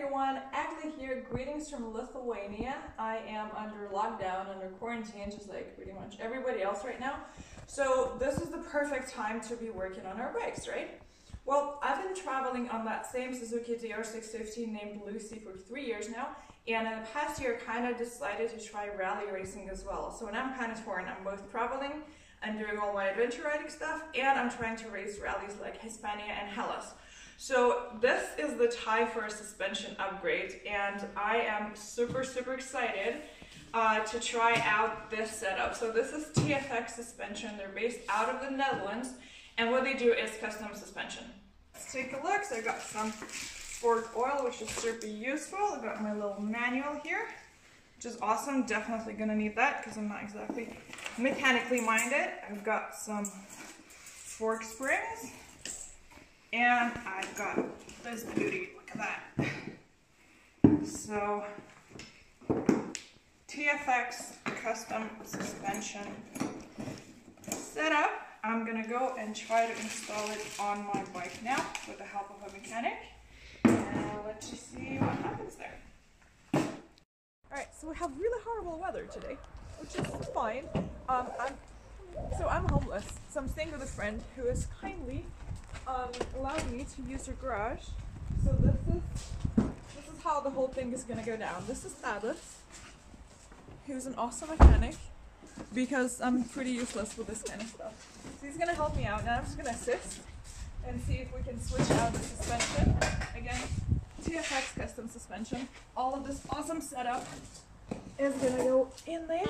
everyone, Agli here, greetings from Lithuania. I am under lockdown, under quarantine, just like pretty much everybody else right now. So this is the perfect time to be working on our bikes, right? Well, I've been traveling on that same Suzuki DR650 named Lucy for 3 years now, and in the past year kind of decided to try rally racing as well. So now I'm kind of torn. I'm both traveling and doing all my adventure riding stuff, and I'm trying to race rallies like Hispania and Hellas. So this is the time for a suspension upgrade, and I am super excited to try out this setup. So this is TFX Suspension. They're based out of the Netherlands, and what they do is custom suspension. Let's take a look. So I got some sport oil, which is super useful. I've got my little manual here, which is awesome. Definitely gonna need that because I'm not exactly mechanically minded. I've got some fork springs. And I've got this beauty, look at that. So, TFX custom suspension setup. I'm gonna go and try to install it on my bike now with the help of a mechanic. And let's just see what happens there. Alright, so we have really horrible weather today, which is fine. I'm homeless, so I'm staying with a friend who is kindly allowed me to use her garage. So this is how the whole thing is gonna go down. This is Alice, who's an awesome mechanic, because I'm pretty useless with this kind of stuff. So he's gonna help me out, and I'm just gonna assist and see if we can switch out the suspension. Again, TFX custom suspension. All of this awesome setup is gonna go in there.